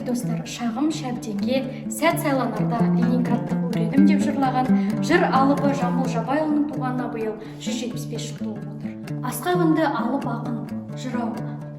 достар, шағым шәбденге сәт сайланарда Ленинградтық өренім деп жырлаған жыр алыбы Жамбыл Жабайұлының туғанына биыл 175 жыл толып отыр. Асқақ үнді алып ақын, жырау,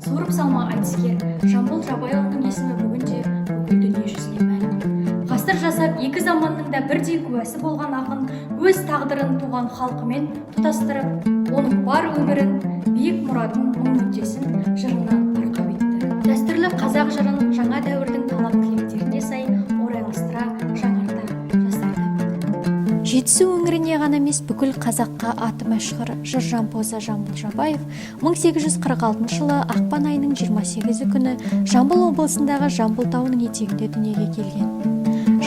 суырып салма айтыскер Жамбыл Жабайұлының есімі бүгінде бүкіл дүние жүзіне мәлім. Ғасыр жасап екі заманның да бірдей куәсі болған ақын өз тағдырын туған халқымен тұтастырып, оның бар өмірін, биік мұрадын, мұң мүддесін жырына арқау етті. Дәстүрлі қазақ жырын жаңа дәуірдің талап тілектеріне сай орайластыра, жаңарта, жастарды. Жетісу өңіріне ғана емес, бүкіл қазаққа аты мәшһүр жыр жампозы Жамбыл Жабаев 1846 жылы ақпан айының 28 күні Жамбыл облысындағы Жамбыл тауының етегінде дүниеге келген.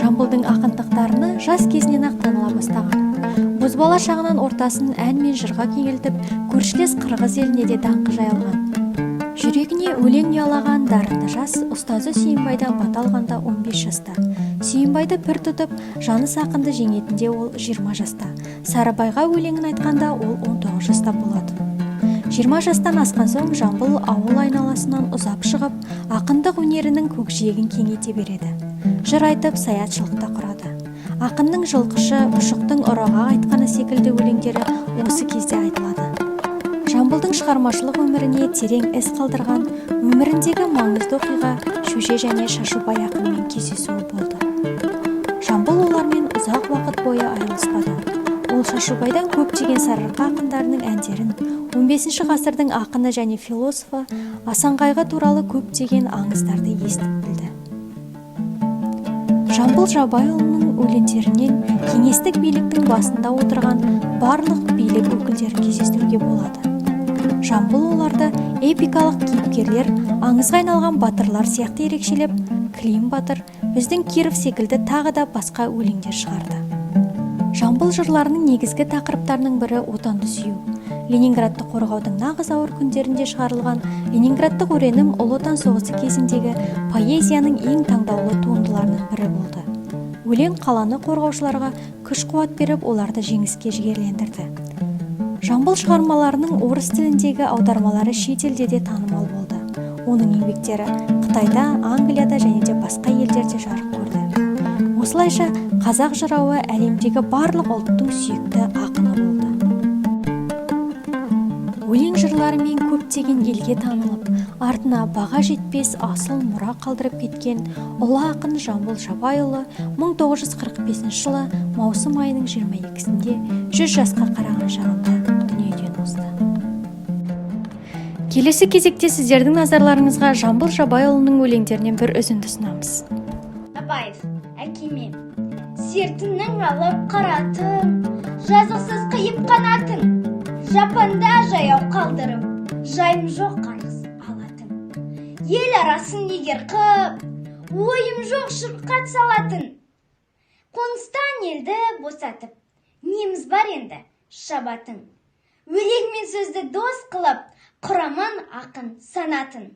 Жамбылдың ақындықтарына жас кезінен ақ таныла бастаған. Бозбала шағынан ортасын ән мен жырға кеңелтіп, көршілес қырғыз еліне де даңқы жайылған. Жүрегіне өлең ұялаған дарынды жас ұстазы Сүйінбайдан бата алғанда 15 жаста. Сүйінбайды пір тұтып, Жаныс ақынды жеңетінде ол 20 жаста. Сарыбайға өлеңін айтқанда ол 19 жаста болады. 20 жастан асқан соң Жамбыл ауыл айналасынан ұзап шығып, ақындық өнерінің көкжиегін кеңейте береді. Жыр айтып, саятшылықта құрады. Ақынның жылқышы, ұшықтың ұрыға айтқаны секілді өлеңдері осы кезде айтылады. Жамбылдың шығармашылық өміріне терең із қалдырған өміріндегі маңызды оқиға Шөже және Шашубай ақынмен кездесуі болды. Жамбыл олармен ұзақ уақыт бойы айырылыспады. Ол Шашубайдан көптеген сарыарқа ақындарының әндерін, 15 ғасырдың ақыны және философы Асанқайғы туралы көптеген аңыздарды естіп білді. Жамбыл Жабайұлының өлеңдерінен кеңестік биліктің басында отырған барлық билік өкілдерін кездестіруге болады. Жамбыл оларды эпикалық кейіпкерлер, аңызға айналған батырлар сияқты ерекшелеп, Клим батыр, біздің Киров секілді тағы да басқа өлеңдер шығарды. Жамбыл жырларының негізгі тақырыптарының бірі отанды сүю. Ленинградты қорғаудың нағыз ауыр күндерінде шығарылған Ленинградтық өренім Ұлы Отан соғысы кезіндегі поэзияның ең таңдаулы туындыларының бірі болды. Өлең қаланы қорғаушыларға күш-қуат беріп, оларды жеңіске жігерлендірді. Жамбыл шығармаларының орыс тіліндегі аудармалары шетелде де танымал болды. Оның еңбектері Қытайда, Англияда және де басқа елдерде жарық көрді. Осылайша қазақ жырауы әлемдегі барлық ұлттың сүйікті ақыны болды. Өлең жырларымен көптеген елге танылып, артына баға жетпес асыл мұра қалдырып кеткен ұлы ақын Жамбыл Жабайұлы 1945 жылы маусым айының 22-сінде 100 жасқа қараған шағында дүниеден озды. Келесі кезекте сіздердің назарларыңызға Жамбыл Жабайұлының өлеңдерінен бір үзінді ұсынамыз. Жабаев, әкеме, сертіңнің алып қаратым, жазықсыз қиып қанатың, жапанда жаяу қалдырып, жайым жоқ қарғыс алатын. Ел арасын егер қып, ойым жоқ шырқат салатын. Қоныстан елді босатып, неміз бар енді шабатын. Өлең мен сөзді дос қылып, құраман ақын санатын.